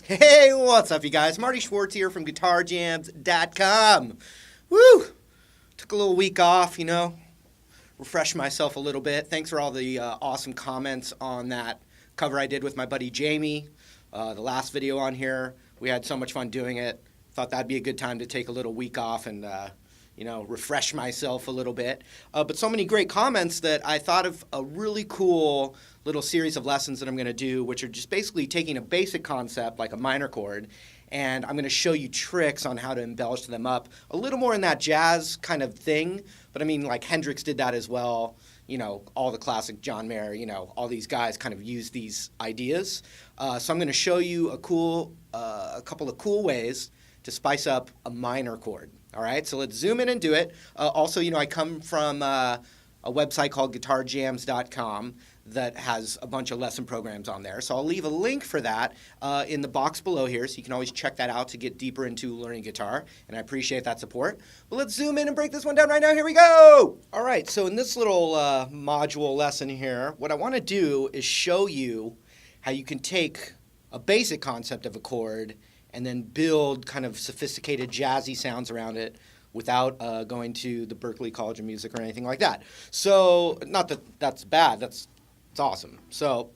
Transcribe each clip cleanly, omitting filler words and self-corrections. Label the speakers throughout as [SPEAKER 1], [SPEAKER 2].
[SPEAKER 1] Hey, what's up, you guys? Marty Schwartz here from GuitarJamz.com. Woo! Took a little week off, refresh myself a little bit. Thanks for all the awesome comments on that cover I did with my buddy Jamie. The last video on here, we had so much fun doing it. Thought that'd be a good time to take a little week off and refresh myself a little bit. But so many great comments that I thought of a really cool little series of lessons that I'm going to do, which are just basically taking a basic concept like a minor chord, and I'm going to show you tricks on how to embellish them up a little more in that jazz kind of thing. But I mean, like Hendrix did that as well. All the classic John Mayer, all these guys kind of use these ideas. So I'm going to show you a couple of cool ways to spice up a minor chord. All right, so let's zoom in and do it. Also, I come from a website called GuitarJamz.com that has a bunch of lesson programs on there. So I'll leave a link for that in the box below here, so you can always check that out to get deeper into learning guitar, and I appreciate that support. But let's zoom in and break this one down right now. Here we go! All right, so in this little module lesson here, what I want to do is show you how you can take a basic concept of a chord and then build kind of sophisticated jazzy sounds around it without going to the Berklee College of Music or anything like that. So, not that that's bad, it's awesome. So,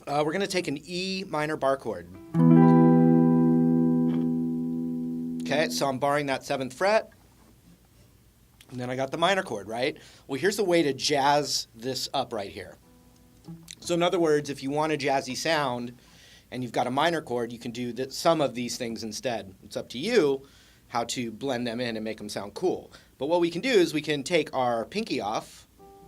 [SPEAKER 1] we're going to take an E minor bar chord. Okay, so I'm barring that 7th fret, and then I got the minor chord, right? Well, here's the way to jazz this up right here. So, in other words, if you want a jazzy sound, and you've got a minor chord, you can do some of these things instead. It's up to you how to blend them in and make them sound cool. But what we can do is we can take our pinky off,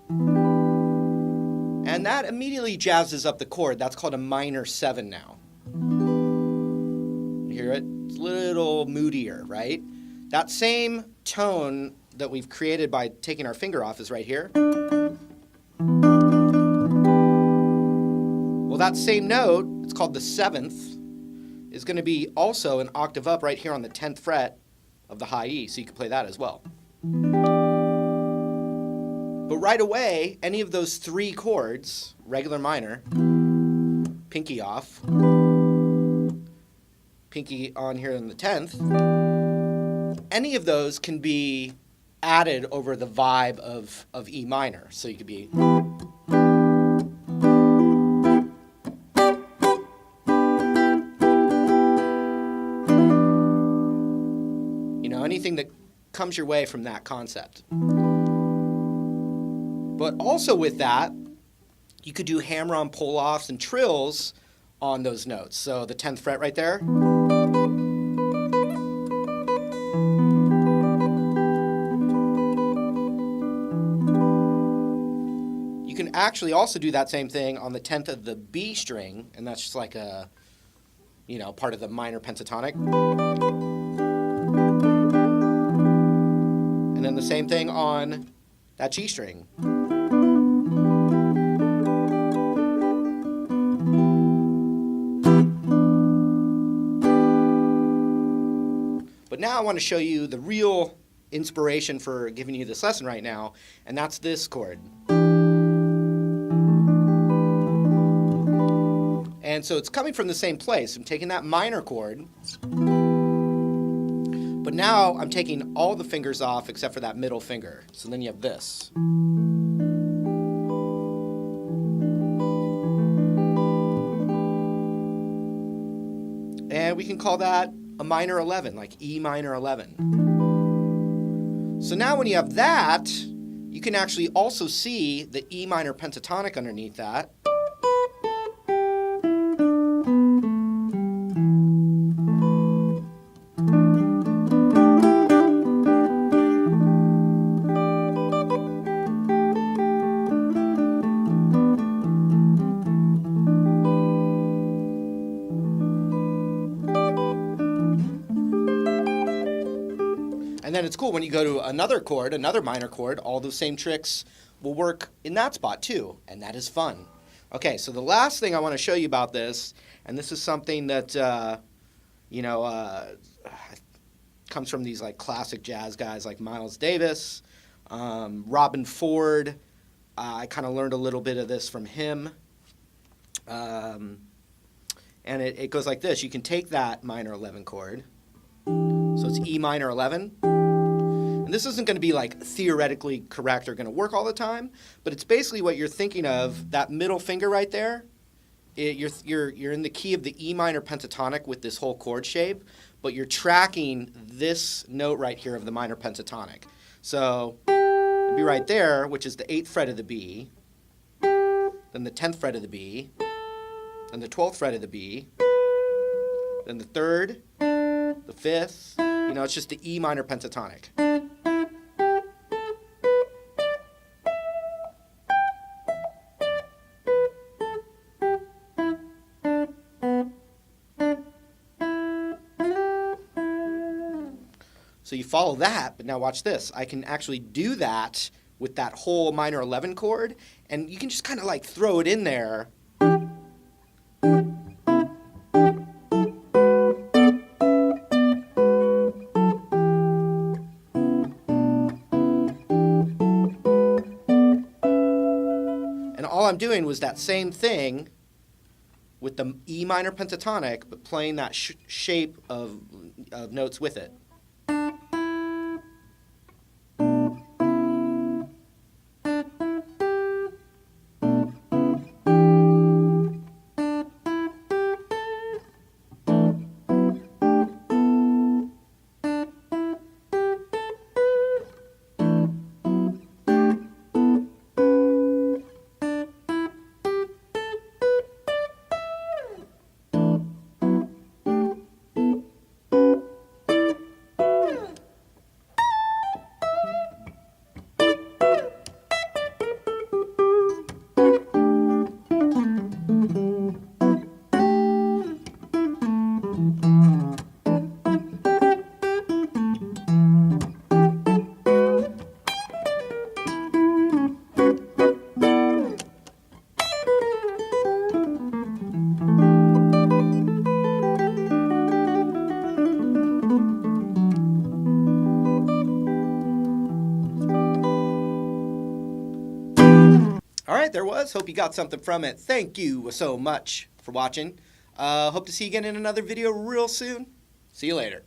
[SPEAKER 1] and that immediately jazzes up the chord. That's called a minor 7 now. You hear it? It's a little moodier, right? That same tone that we've created by taking our finger off is right here. Well, that same note, it's called the 7th, is going to be also an octave up right here on the 10th fret of the high E, so you can play that as well. But right away, any of those 3 chords, regular minor, pinky off, pinky on here in the 10th, any of those can be added over the vibe of E minor. So you could be... anything that comes your way from that concept. But also with that, you could do hammer-on pull-offs and trills on those notes. So the 10th fret right there. You can actually also do that same thing on the 10th of the B string, and that's just like a, part of the minor pentatonic. And then the same thing on that G string. But now I want to show you the real inspiration for giving you this lesson right now, and that's this chord. And so it's coming from the same place. I'm taking that minor chord, but now I'm taking all the fingers off except for that middle finger. So then you have this. And we can call that a minor 11, like E minor 11. So now when you have that, you can actually also see the E minor pentatonic underneath that. And then it's cool when you go to another chord, another minor chord, all those same tricks will work in that spot too, and that is fun. Okay, so the last thing I want to show you about this, and this is something that, comes from these like classic jazz guys like Miles Davis, Robin Ford. I kind of learned a little bit of this from him. And it goes like this. You can take that minor 11 chord, so it's E minor 11. And this isn't going to be like theoretically correct or going to work all the time, but it's basically what you're thinking of. That middle finger right there, you're in the key of the E minor pentatonic with this whole chord shape, but you're tracking this note right here of the minor pentatonic. So it'd be right there, which is the 8th fret of the B, then the 10th fret of the B, then the 12th fret of the B, then the 3rd, the 5th. It's just the E minor pentatonic. So you follow that, but now watch this. I can actually do that with that whole minor 11 chord, and you can just kind of like throw it in there. And all I'm doing was that same thing with the E minor pentatonic, but playing that shape of notes with it. All right, there was. Hope you got something from it. Thank you so much for watching. Hope to see you again in another video real soon. See you later.